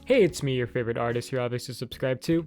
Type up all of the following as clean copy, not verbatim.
Hey, it's me, your favorite artist you're obviously subscribed to.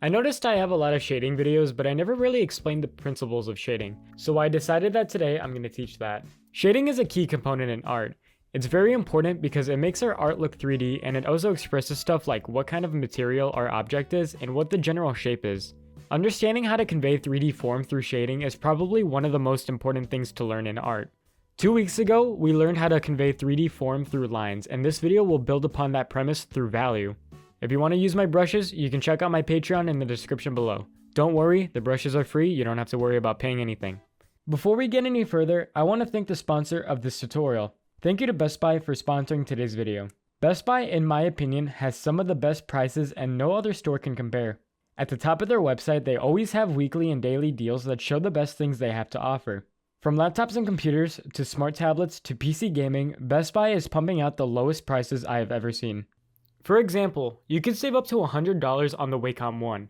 I noticed I have a lot of shading videos, but I never really explained the principles of shading, so I decided that today I'm going to teach that. Shading is a key component in art. It's very important because it makes our art look 3D, and it also expresses stuff like what kind of material our object is and what the general shape is. Understanding how to convey 3D form through shading is probably one of the most important things to learn in art. 2 weeks ago, we learned how to convey 3D form through lines, and this video will build upon that premise through value. If you want to use my brushes, you can check out my Patreon in the description below. Don't worry, the brushes are free, you don't have to worry about paying anything. Before we get any further, I want to thank the sponsor of this tutorial. Thank you to Best Buy for sponsoring today's video. Best Buy, in my opinion, has some of the best prices and no other store can compare. At the top of their website, they always have weekly and daily deals that show the best things they have to offer. From laptops and computers, to smart tablets, to PC gaming, Best Buy is pumping out the lowest prices I have ever seen. For example, you can save up to $100 on the Wacom One.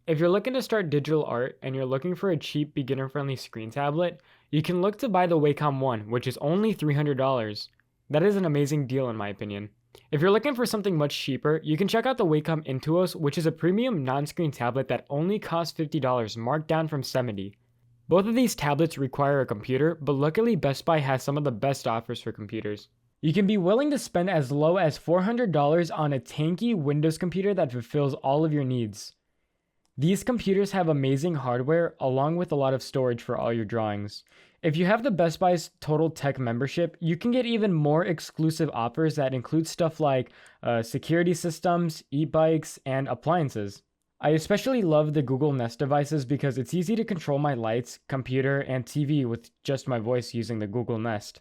If you're looking to start digital art and you're looking for a cheap beginner-friendly screen tablet, you can look to buy the Wacom One, which is only $300. That is an amazing deal in my opinion. If you're looking for something much cheaper, you can check out the Wacom Intuos, which is a premium non-screen tablet that only costs $50, marked down from $70. Both of these tablets require a computer, but luckily Best Buy has some of the best offers for computers. You can be willing to spend as low as $400 on a tanky Windows computer that fulfills all of your needs. These computers have amazing hardware along with a lot of storage for all your drawings. If you have the Best Buy's Total Tech membership, you can get even more exclusive offers that include stuff like security systems, e-bikes, and appliances. I especially love the Google Nest devices because it's easy to control my lights, computer, and TV with just my voice using the Google Nest.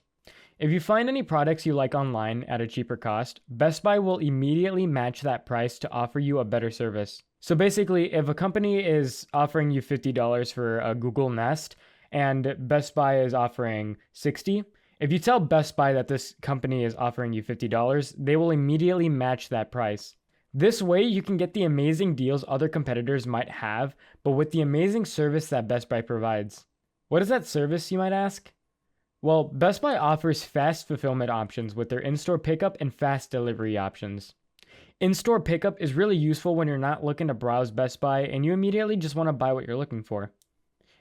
If you find any products you like online at a cheaper cost, Best Buy will immediately match that price to offer you a better service. So basically, if a company is offering you $50 for a Google Nest and Best Buy is offering $60, if you tell Best Buy that this company is offering you $50, they will immediately match that price. This way, you can get the amazing deals other competitors might have, but with the amazing service that Best Buy provides. What is that service, you might ask? Well, Best Buy offers fast fulfillment options with their in-store pickup and fast delivery options. In-store pickup is really useful when you're not looking to browse Best Buy and you immediately just want to buy what you're looking for.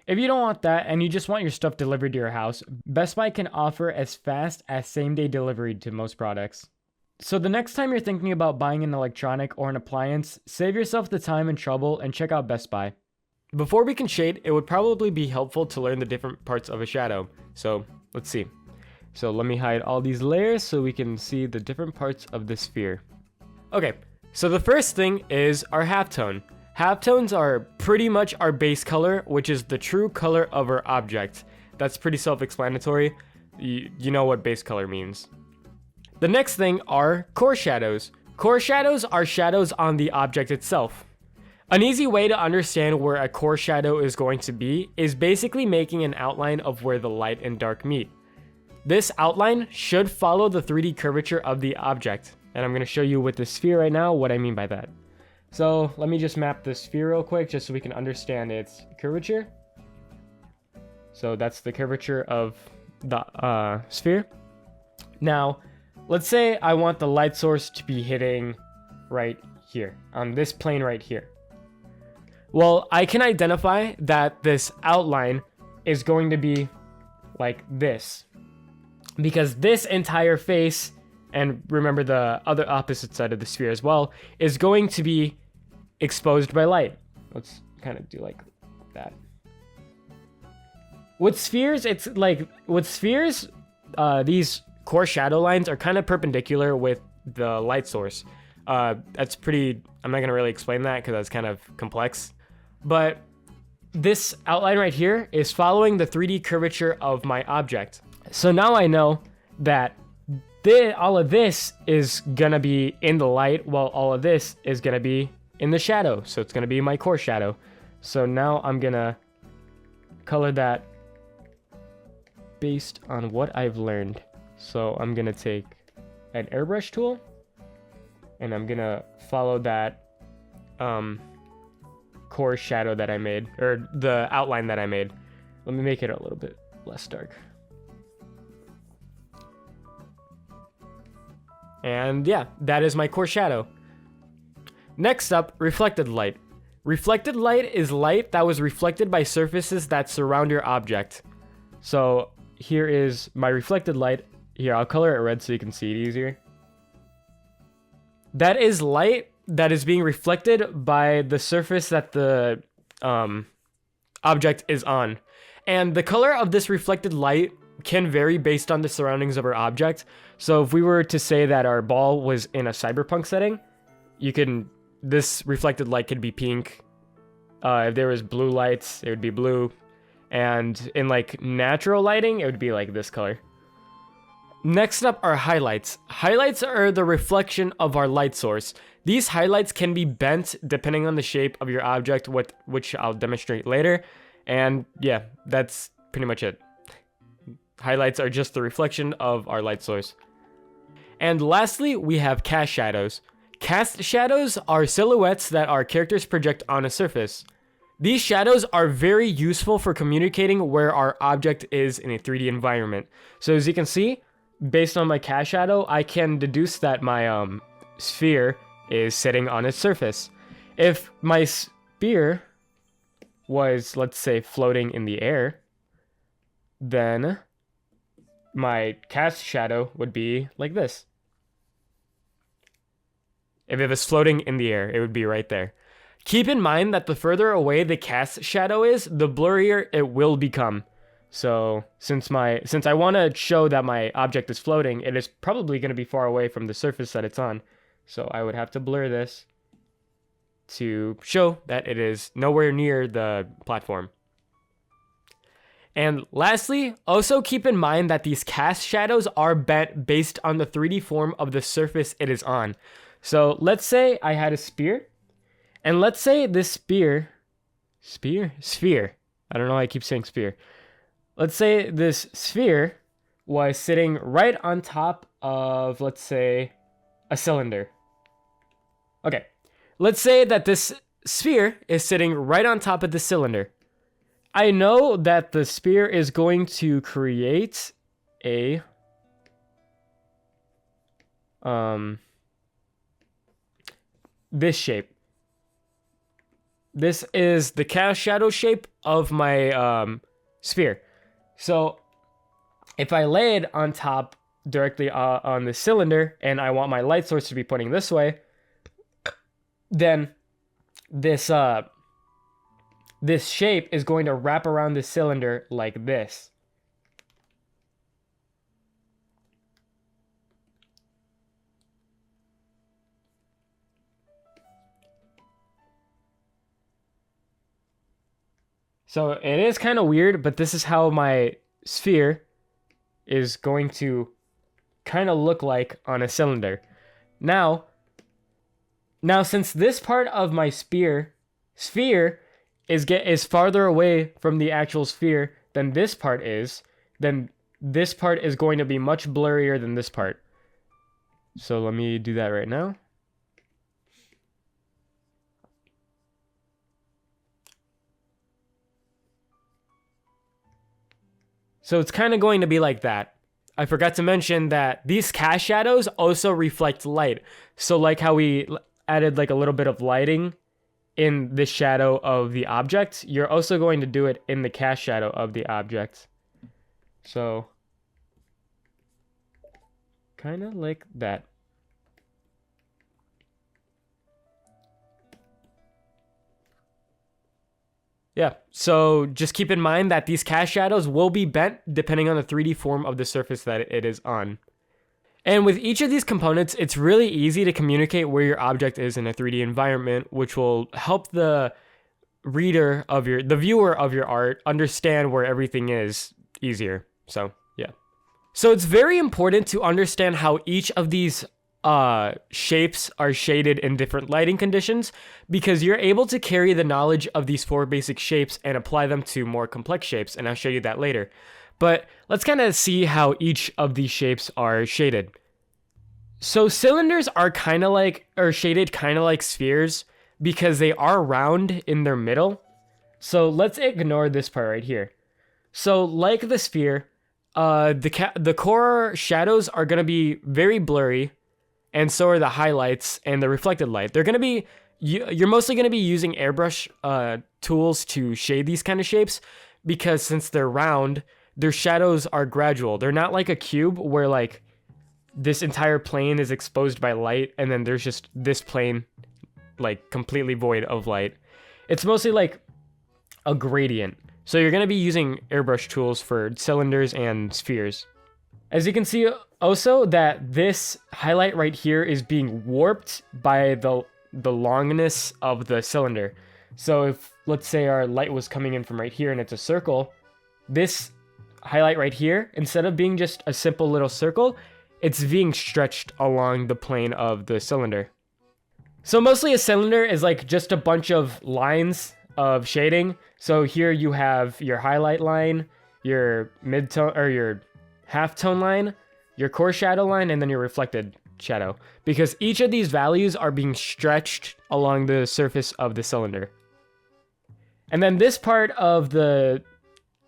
If you don't want that and you just want your stuff delivered to your house, Best Buy can offer as fast as same-day delivery to most products. So the next time you're thinking about buying an electronic or an appliance, save yourself the time and trouble and check out Best Buy. Before we can shade, it would probably be helpful to learn the different parts of a shadow. So let's see. So let me hide all these layers so we can see the different parts of the sphere. Okay, so the first thing is our halftone. Halftones are pretty much our base color, which is the true color of our object. That's pretty self-explanatory. You know what base color means. The next thing are core shadows. Core shadows are shadows on the object itself. An easy way to understand where a core shadow is going to be is basically making an outline of where the light and dark meet. This outline should follow the 3D curvature of the object, and I'm going to show you with the sphere right now what I mean by that. So let me just map the sphere real quick just so we can understand its curvature. So that's the curvature of the sphere. Now, let's say I want the light source to be hitting right here, on this plane right here. Well, I can identify that this outline is going to be like this, because this entire face, and remember the other opposite side of the sphere as well, is going to be exposed by light. Let's kind of do like that. With spheres, these core shadow lines are kind of perpendicular with the light source. That's pretty, I'm not going to really explain that because that's kind of complex. But this outline right here is following the 3D curvature of my object. So now I know that all of this is going to be in the light while all of this is going to be in the shadow. So it's going to be my core shadow. So now I'm going to color that based on what I've learned. So I'm going to take an airbrush tool and I'm going to follow that core shadow that I made, or the outline that I made. Let me make it a little bit less dark. And yeah, that is my core shadow. Next up, reflected light. Reflected light is light that was reflected by surfaces that surround your object. So here is my reflected light. Here, I'll color it red so you can see it easier. That is light that is being reflected by the surface that the object is on. And the color of this reflected light can vary based on the surroundings of our object. So if we were to say that our ball was in a cyberpunk setting, this reflected light could be pink. If there was blue lights, it would be blue. And in like natural lighting, it would be like this color. Next up are highlights. Highlights are the reflection of our light source. These highlights can be bent depending on the shape of your object, which I'll demonstrate later. And yeah, that's pretty much it. Highlights are just the reflection of our light source. And lastly, we have cast shadows. Cast shadows are silhouettes that our characters project on a surface. These shadows are very useful for communicating where our object is in a 3D environment. So as you can see, based on my cast shadow, I can deduce that my sphere is sitting on its surface. If my sphere was, let's say, floating in the air, then my cast shadow would be like this. If it was floating in the air, it would be right there. Keep in mind that the further away the cast shadow is, the blurrier it will become. So since I want to show that my object is floating, it is probably going to be far away from the surface that it's on. So I would have to blur this to show that it is nowhere near the platform. And lastly, also keep in mind that these cast shadows are bent based on the 3D form of the surface it is on. So let's say I had a sphere, and let's say this sphere, I don't know why I keep saying sphere. Let's say this sphere was sitting right on top of, let's say, a cylinder. Okay, let's say that this sphere is sitting right on top of the cylinder. I know that the sphere is going to create a this shape. This is the cast shadow shape of my sphere. So if I lay it on top directly on the cylinder and I want my light source to be pointing this way, then this shape is going to wrap around the cylinder like this. So it is kind of weird, but this is how my sphere is going to kind of look like on a cylinder. Now since this part of my sphere is farther away from the actual sphere than this part is, then this part is going to be much blurrier than this part. So let me do that right now. So it's kind of going to be like that. I forgot to mention that these cast shadows also reflect light. So like how we added like a little bit of lighting in the shadow of the object, you're also going to do it in the cast shadow of the object. So kind of like that. Yeah, so just keep in mind that these cast shadows will be bent depending on the 3D form of the surface that it is on. And with each of these components, it's really easy to communicate where your object is in a 3D environment, which will help the viewer of your art understand where everything is easier. So, yeah. So it's very important to understand how each of these shapes are shaded in different lighting conditions, because you're able to carry the knowledge of these 4 basic shapes and apply them to more complex shapes, and I'll show you that later. But let's kind of see how each of these shapes are shaded. So cylinders are shaded kind of like spheres because they are round in their middle. So let's ignore this part right here. So like the sphere, the core shadows are going to be very blurry, and so are the highlights and the reflected light. They're going to be you're mostly going to be using airbrush tools to shade these kind of shapes, because since they're round, their shadows are gradual. They're not like a cube where like this entire plane is exposed by light and then there's just this plane like completely void of light. It's mostly like a gradient. So you're going to be using airbrush tools for cylinders and spheres. As you can see also that this highlight right here is being warped by the longness of the cylinder. So if, let's say our light was coming in from right here and it's a circle, this highlight right here, instead of being just a simple little circle, it's being stretched along the plane of the cylinder. So mostly a cylinder is like just a bunch of lines of shading. So here you have your highlight line, your mid-tone or your half-tone line, your core shadow line, and then your reflected shadow, because each of these values are being stretched along the surface of the cylinder. And then this part of the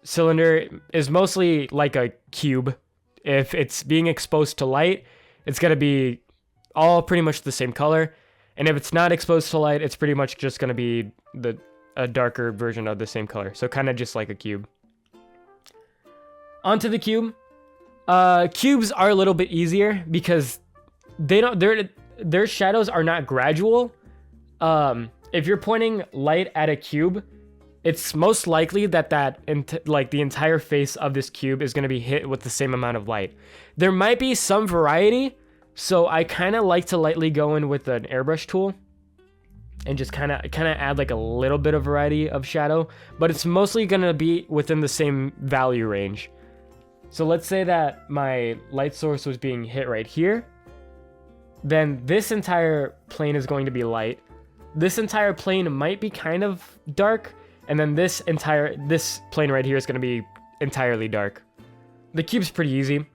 cylinder is mostly like a cube. If it's being exposed to light, it's going to be all pretty much the same color. And if it's not exposed to light, it's pretty much just going to be a darker version of the same color. So kind of just like a cube. Onto the cube. Cubes are a little bit easier because their shadows are not gradual. If you're pointing light at a cube, it's most likely that the entire face of this cube is going to be hit with the same amount of light. There might be some variety, so I kind of like to lightly go in with an airbrush tool and just kind of add like a little bit of variety of shadow, but it's mostly going to be within the same value range. So let's say that my light source was being hit right here. Then this entire plane is going to be light. This entire plane might be kind of dark. And then this plane right here is going to be entirely dark. The cube's pretty easy.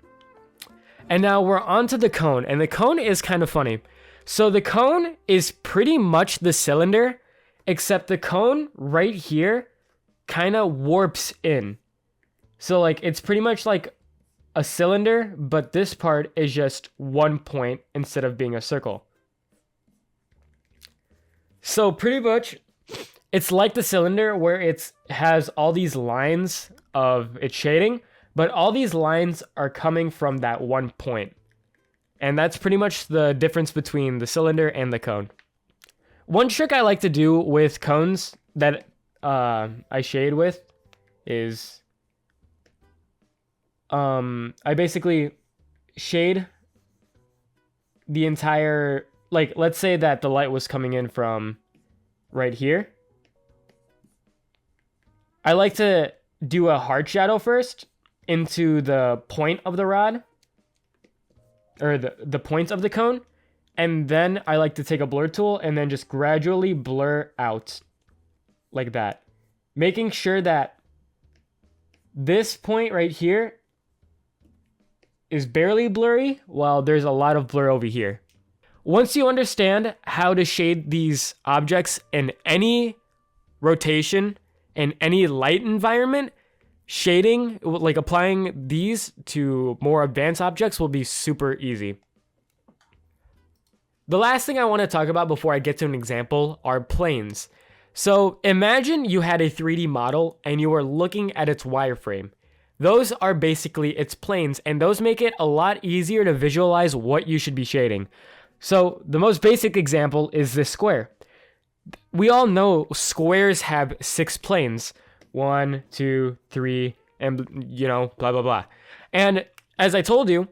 And now we're on to the cone. And the cone is kind of funny. So the cone is pretty much the cylinder, except the cone right here kind of warps in. So like it's pretty much like a cylinder, but this part is just one point instead of being a circle. So pretty much it's like the cylinder where it has all these lines of its shading, but all these lines are coming from that one point. And that's pretty much the difference between the cylinder and the cone. One trick I like to do with cones that I shade with is I basically shade the entire, like let's say that the light was coming in from right here. I like to do a hard shadow first into the point of the rod, or the points of the cone, and then I like to take a blur tool and then just gradually blur out like that, making sure that this point right here is barely blurry while there's a lot of blur over here. Once you understand how to shade these objects in any rotation, in any light environment, shading, like applying these to more advanced objects, will be super easy. The last thing I want to talk about before I get to an example are planes. So imagine you had a 3D model and you were looking at its wireframe. Those are basically its planes, and those make it a lot easier to visualize what you should be shading. So the most basic example is this square. We all know squares have 6 planes. 1, 2, 3, and blah, blah, blah. And as I told you,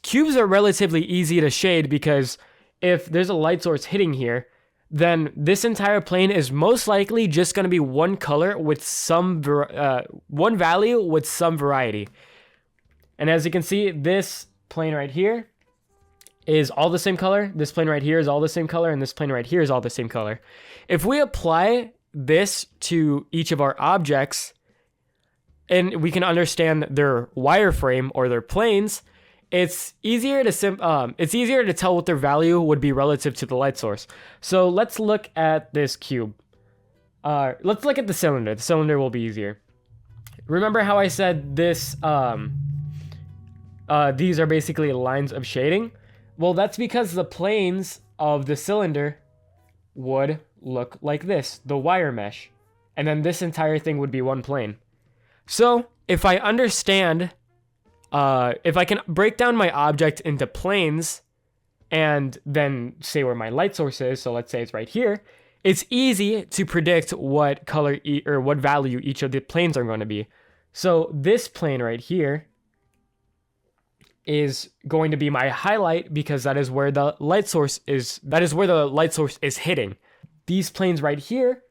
cubes are relatively easy to shade because if there's a light source hitting here, then this entire plane is most likely just going to be one color with one value with some variety. And as you can see, this plane right here is all the same color. This plane right here is all the same color. And this plane right here is all the same color. If we apply this to each of our objects and we can understand their wireframe or their planes, it's easier to tell what their value would be relative to the light source. So let's look at this cube. Let's look at the cylinder. The cylinder will be easier. Remember how I said this? These are basically lines of shading. Well, that's because the planes of the cylinder would look like this, the wire mesh. And then this entire thing would be one plane. So if I understand, if I can break down my object into planes and then say where my light source is, so let's say it's right here, it's easy to predict what color or what value each of the planes are going to be. So this plane right here is going to be my highlight because that is where the light source is. That is where the light source is hitting. These planes right here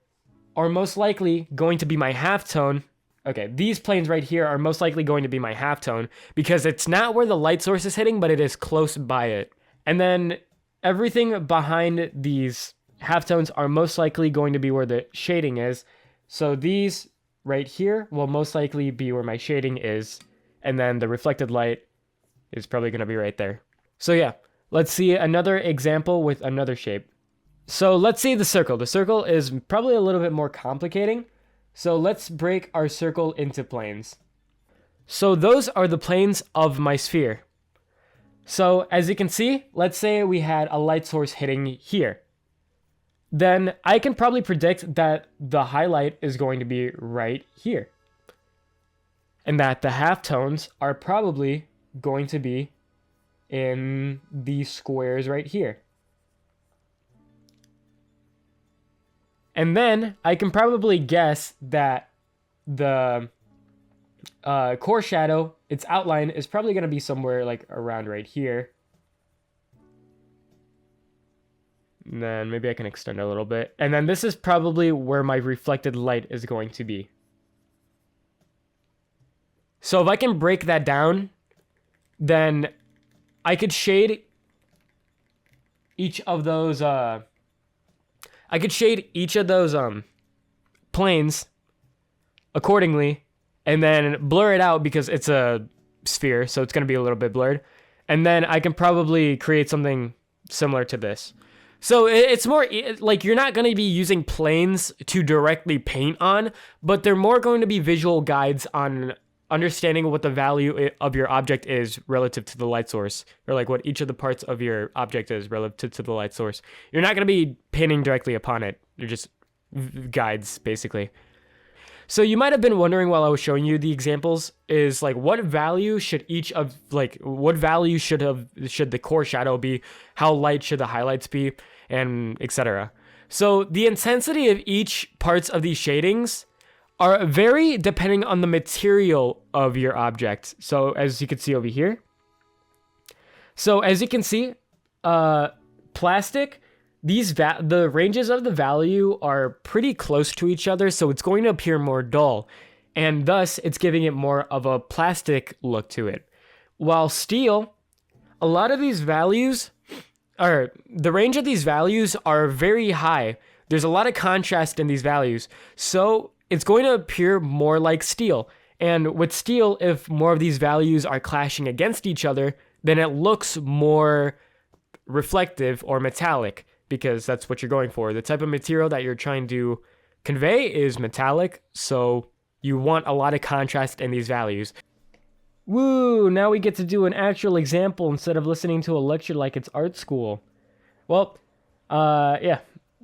are most likely going to be my halftone. Okay, these planes right here are most likely going to be my halftone because it's not where the light source is hitting, but it is close by it. And then everything behind these halftones are most likely going to be where the shading is. So these right here will most likely be where my shading is. And then the reflected light is probably going to be right there. So yeah, let's see another example with another shape. So let's see the circle. The circle is probably a little bit more complicating. So let's break our circle into planes. So those are the planes of my sphere. So as you can see, let's say we had a light source hitting here. Then I can probably predict that the highlight is going to be right here. And that the halftones are probably going to be in these squares right here. And then I can probably guess that the core shadow, its outline, is probably going to be somewhere like around right here. And then maybe I can extend a little bit. And then this is probably where my reflected light is going to be. So if I can break that down, then I could shade each of those planes accordingly, and then blur it out because it's a sphere, so it's going to be a little bit blurred. And then I can probably create something similar to this. So it's more like you're not going to be using planes to directly paint on, but they're more going to be visual guides on understanding what the value of your object is relative to the light source, or like what each of the parts of your object is relative to the light source. You're not going to be painting directly upon it. They're just guides, basically. So you might have been wondering while I was showing you the examples is like what value should each of what value should the core shadow be, how light should the highlights be, and etc. So the intensity of each parts of these shadings are vary depending on the material of your object. So as you can see over here. So as you can see, plastic, the ranges of the value are pretty close to each other, so it's going to appear more dull, and thus it's giving it more of a plastic look to it. While steel, a lot of these values the range of these values are very high. There's a lot of contrast in these values, so it's going to appear more like steel. And with steel, if more of these values are clashing against each other, then it looks more reflective or metallic, because that's what you're going for. The type of material that you're trying to convey is metallic, so you want a lot of contrast in these values. Woo, now we get to do an actual example instead of listening to a lecture like it's art school. Well, yeah.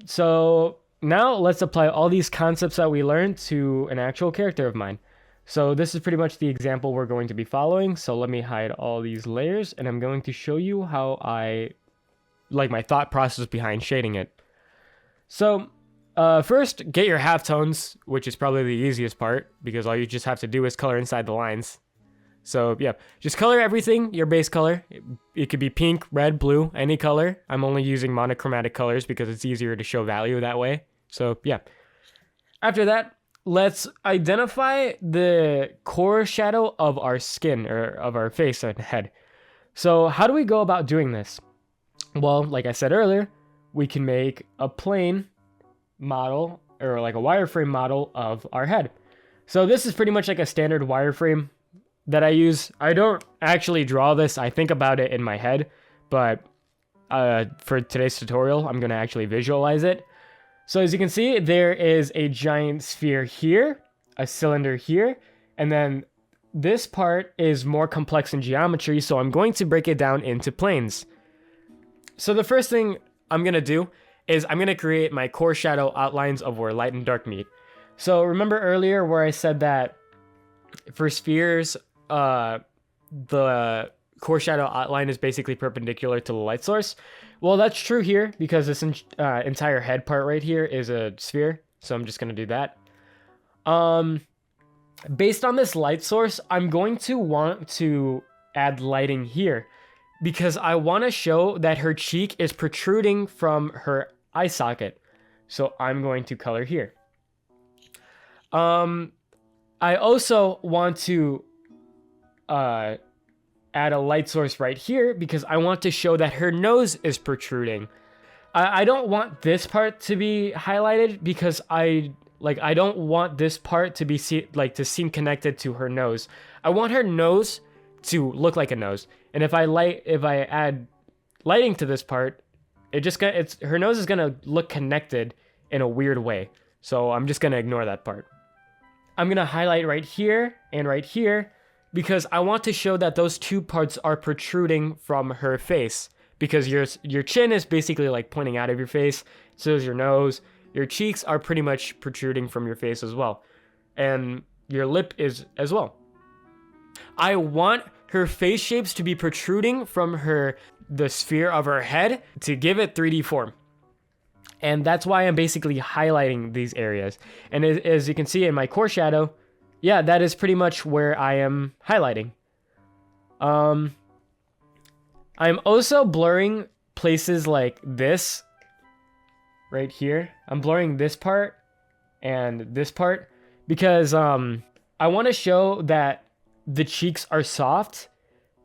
So now let's apply all these concepts that we learned to an actual character of mine. So this is pretty much the example we're going to be following. So let me hide all these layers, and I'm going to show you how my thought process behind shading it. So first, get your halftones, which is probably the easiest part, because all you just have to do is color inside the lines. So yeah, just color everything, your base color. It could be pink, red, blue, any color. I'm only using monochromatic colors because it's easier to show value that way. So yeah. After that, let's identify the core shadow of our skin, or of our face and head. So how do we go about doing this? Well, like I said earlier, we can make a plane model, or like a wireframe model of our head. So this is pretty much like a standard wireframe that I use. I don't actually draw this, I think about it in my head, but for today's tutorial, I'm going to actually visualize it. So as you can see, there is a giant sphere here, a cylinder here, and then this part is more complex in geometry, so I'm going to break it down into planes. So the first thing I'm going to do is I'm going to create my core shadow outlines of where light and dark meet. So remember earlier where I said that for spheres, the core shadow outline is basically perpendicular to the light source? Well, that's true here because this entire head part right here is a sphere. So I'm just going to do that. Based on this light source, I'm going to want to add lighting here because I want to show that her cheek is protruding from her eye socket. So I'm going to color here. I also want to add a light source right here because I want to show that her nose is protruding. I don't want this part to be highlighted because I don't want this part to be to seem connected to her nose. I want her nose to look like a nose. And if I add lighting to this part, her nose is gonna look connected in a weird way. So I'm just gonna ignore that part. I'm gonna highlight right here and right here because I want to show that those two parts are protruding from her face because your chin is basically like pointing out of your face. So is your nose. Your cheeks are pretty much protruding from your face as well. And your lip is as well. I want her face shapes to be protruding from the sphere of her head to give it 3D form. And that's why I'm basically highlighting these areas. And as you can see in my core shadow, yeah, that is pretty much where I am highlighting. I'm also blurring places like this right here. I'm blurring this part and this part because I want to show that the cheeks are soft,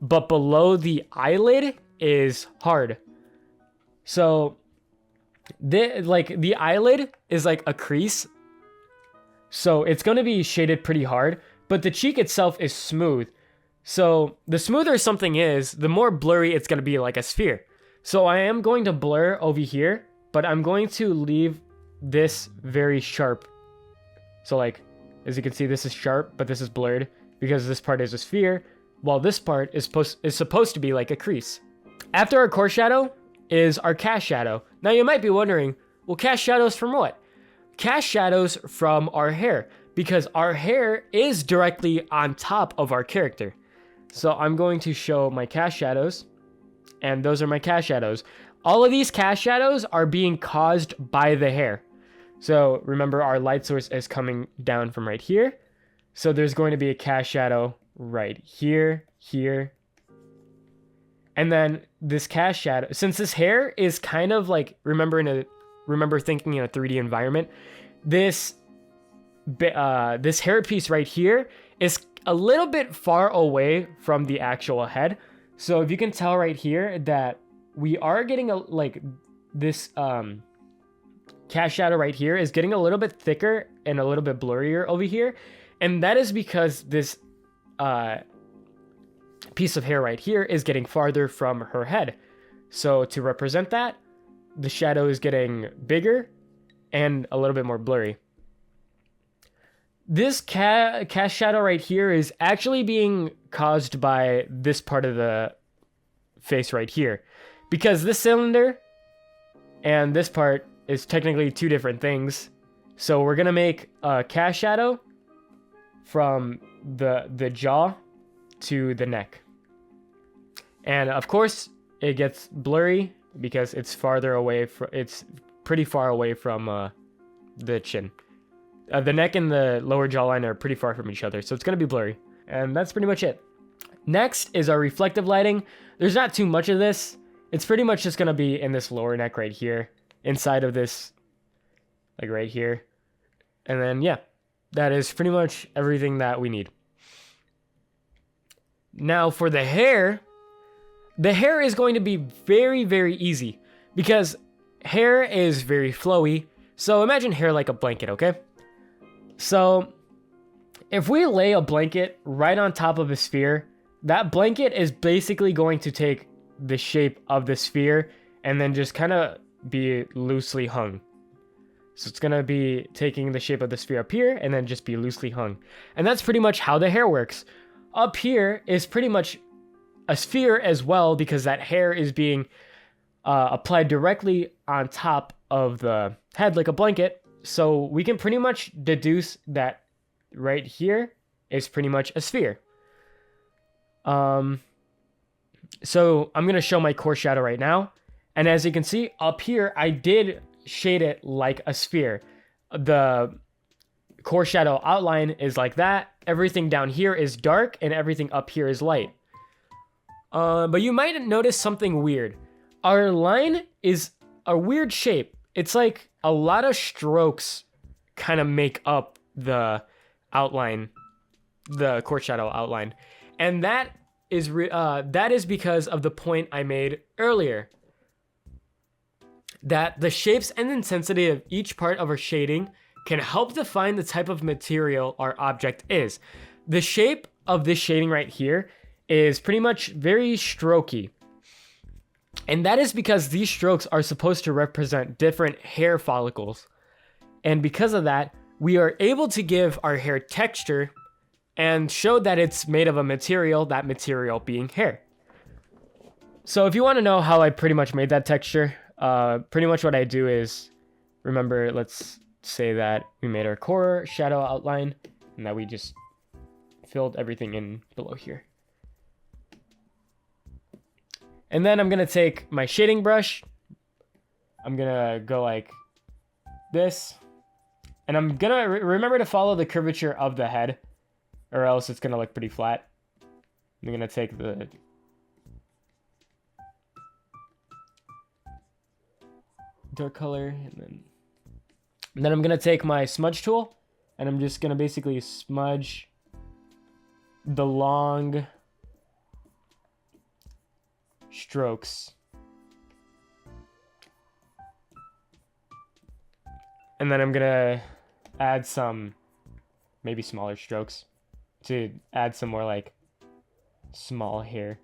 but below the eyelid is hard. So the eyelid is like a crease. So it's going to be shaded pretty hard, but the cheek itself is smooth. So the smoother something is, the more blurry it's going to be like a sphere. So I am going to blur over here, but I'm going to leave this very sharp. So like, as you can see, this is sharp, but this is blurred because this part is a sphere, while this part is supposed to be like a crease. After our core shadow is our cast shadow. Now you might be wondering, well, cast shadows from what? Cast shadows from our hair, because our hair is directly on top of our character. So I'm going to show my cast shadows, and those are my cast shadows. All of these cast shadows are being caused by the hair. So remember, our light source is coming down from right here. So there's going to be a cast shadow right here, here. And then this cast shadow, since this hair is kind of like, remember thinking in a 3D environment, this hair piece right here is a little bit far away from the actual head. So if you can tell right here that we are getting this cast shadow right here is getting a little bit thicker and a little bit blurrier over here. And that is because this piece of hair right here is getting farther from her head. So to represent that, the shadow is getting bigger and a little bit more blurry. This cast shadow right here is actually being caused by this part of the face right here, because this cylinder and this part is technically two different things. So we're gonna make a cast shadow from the jaw to the neck, and of course it gets blurry because it's it's pretty far away from the chin. The neck and the lower jawline are pretty far from each other, so it's going to be blurry. And that's pretty much it. Next is our reflective lighting. There's not too much of this. It's pretty much just going to be in this lower neck right here, inside of this, like right here. And then, yeah, that is pretty much everything that we need. Now for the hair is going to be very, very easy because hair is very flowy. So imagine hair like a blanket, okay? So if we lay a blanket right on top of a sphere, that blanket is basically going to take the shape of the sphere and then just kind of be loosely hung. So it's going to be taking the shape of the sphere up here and then just be loosely hung. And that's pretty much how the hair works. Up here is pretty much a sphere as well because that hair is being applied directly on top of the head like a blanket. So we can pretty much deduce that right here is pretty much a sphere. So I'm going to show my core shadow right now. And as you can see up here, I did shade it like a sphere. The core shadow outline is like that. Everything down here is dark and everything up here is light. But you might notice something weird. Our line is a weird shape. It's like a lot of strokes kind of make up the outline, the core shadow outline. And that is because of the point I made earlier. That the shapes and intensity of each part of our shading can help define the type of material our object is. The shape of this shading right here is pretty much very strokey. And that is because these strokes are supposed to represent different hair follicles. And because of that, we are able to give our hair texture and show that it's made of a material, that material being hair. So if you want to know how I pretty much made that texture, pretty much what I do is, remember, let's say that we made our core shadow outline and that we just filled everything in below here. And then I'm going to take my shading brush. I'm going to go like this. And I'm going to remember to follow the curvature of the head, or else it's going to look pretty flat. I'm going to take the dark color, and then I'm going to take my smudge tool, and I'm just going to basically smudge the long strokes. And then I'm going to add some maybe smaller strokes to add some more like small hair.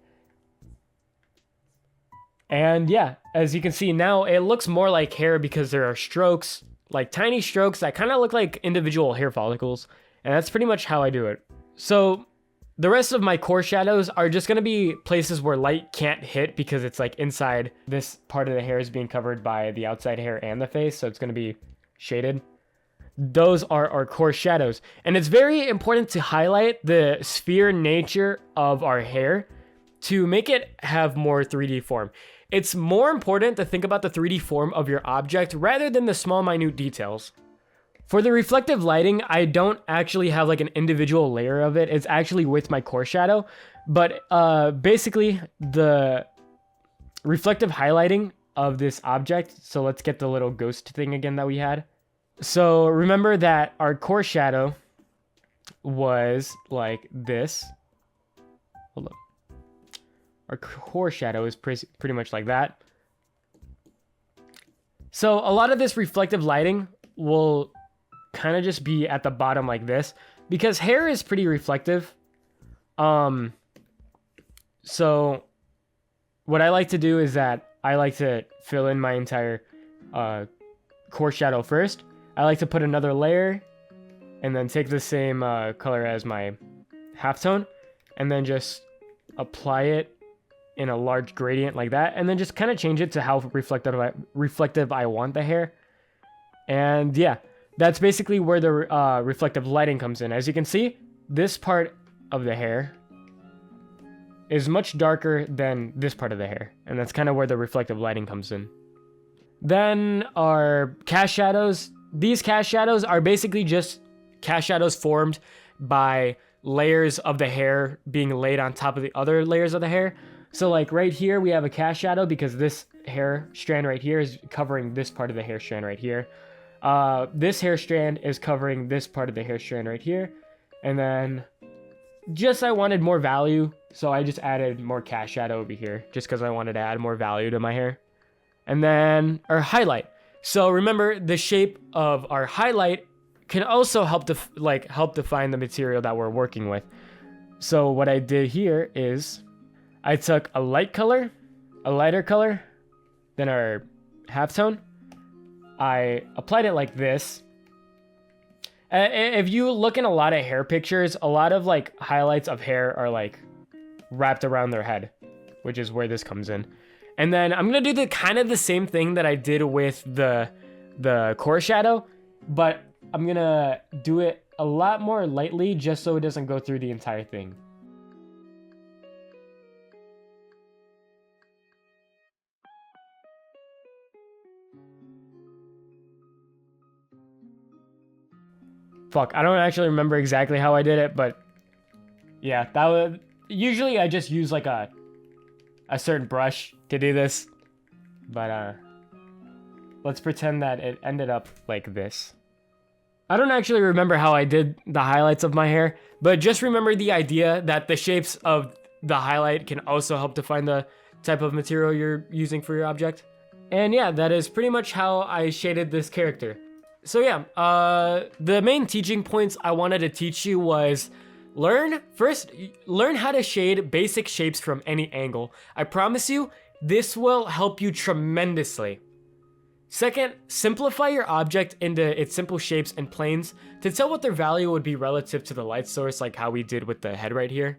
And yeah, as you can see now, it looks more like hair because there are strokes, like tiny strokes that kind of look like individual hair follicles. And that's pretty much how I do it. So the rest of my core shadows are just going to be places where light can't hit because it's like inside. This part of the hair is being covered by the outside hair and the face, so it's going to be shaded. Those are our core shadows. And it's very important to highlight the sphere nature of our hair to make it have more 3D form. It's more important to think about the 3D form of your object rather than the small minute details. For the reflective lighting, I don't actually have like an individual layer of it. It's actually with my core shadow. But basically, the reflective highlighting of this object. So let's get the little ghost thing again that we had. So remember that our core shadow was like this. Hold on. Our core shadow is pretty much like that. So a lot of this reflective lighting will kind of just be at the bottom like this because hair is pretty reflective. So what I like to do is that I like to fill in my entire core shadow first. I like to put another layer and then take the same color as my halftone and then just apply it in a large gradient like that, and then just kind of change it to how reflective I want the hair. And yeah, that's basically where the reflective lighting comes in. As you can see, this part of the hair is much darker than this part of the hair, and that's kind of where the reflective lighting comes in. Then our cast shadows. These cast shadows are basically just cast shadows formed by layers of the hair being laid on top of the other layers of the hair. So like right here, we have a cast shadow because this hair strand right here is covering this part of the hair strand right here. This hair strand is covering this part of the hair strand right here. And then just I wanted more value, so I just added more cast shadow over here just because I wanted to add more value to my hair. And then our highlight. So remember, the shape of our highlight can also help define the material that we're working with. So what I did here is I took a lighter color than our halftone. I applied it like this. If you look in a lot of hair pictures, a lot of like highlights of hair are like wrapped around their head, which is where this comes in. And then I'm gonna do the kind of the same thing that I did with the core shadow, but I'm gonna do it a lot more lightly just so it doesn't go through the entire thing. Fuck, I don't actually remember exactly how I did it, but yeah, that was, usually I just use like a certain brush to do this, but let's pretend that it ended up like this. I don't actually remember how I did the highlights of my hair, but just remember the idea that the shapes of the highlight can also help define the type of material you're using for your object. And yeah, that is pretty much how I shaded this character. So yeah, the main teaching points I wanted to teach you was learn how to shade basic shapes from any angle. I promise you, this will help you tremendously. Second, simplify your object into its simple shapes and planes to tell what their value would be relative to the light source, like how we did with the head right here.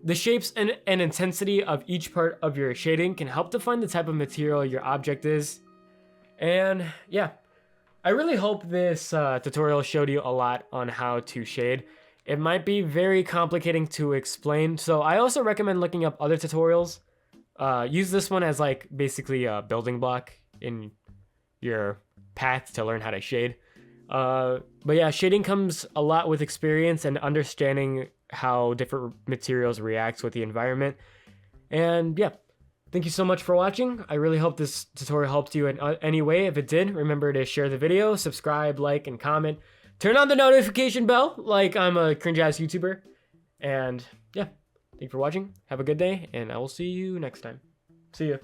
The shapes and intensity of each part of your shading can help define the type of material your object is. And yeah, I really hope this tutorial showed you a lot on how to shade. It might be very complicating to explain, so I also recommend looking up other tutorials. Use this one as like basically a building block in your path to learn how to shade. But yeah, shading comes a lot with experience and understanding how different materials react with the environment. And yeah, thank you so much for watching. I really hope this tutorial helped you in any way. If it did, remember to share the video, subscribe, like, and comment. Turn on the notification bell like I'm a cringe-ass YouTuber. And yeah, thank you for watching. Have a good day, and I will see you next time. See ya.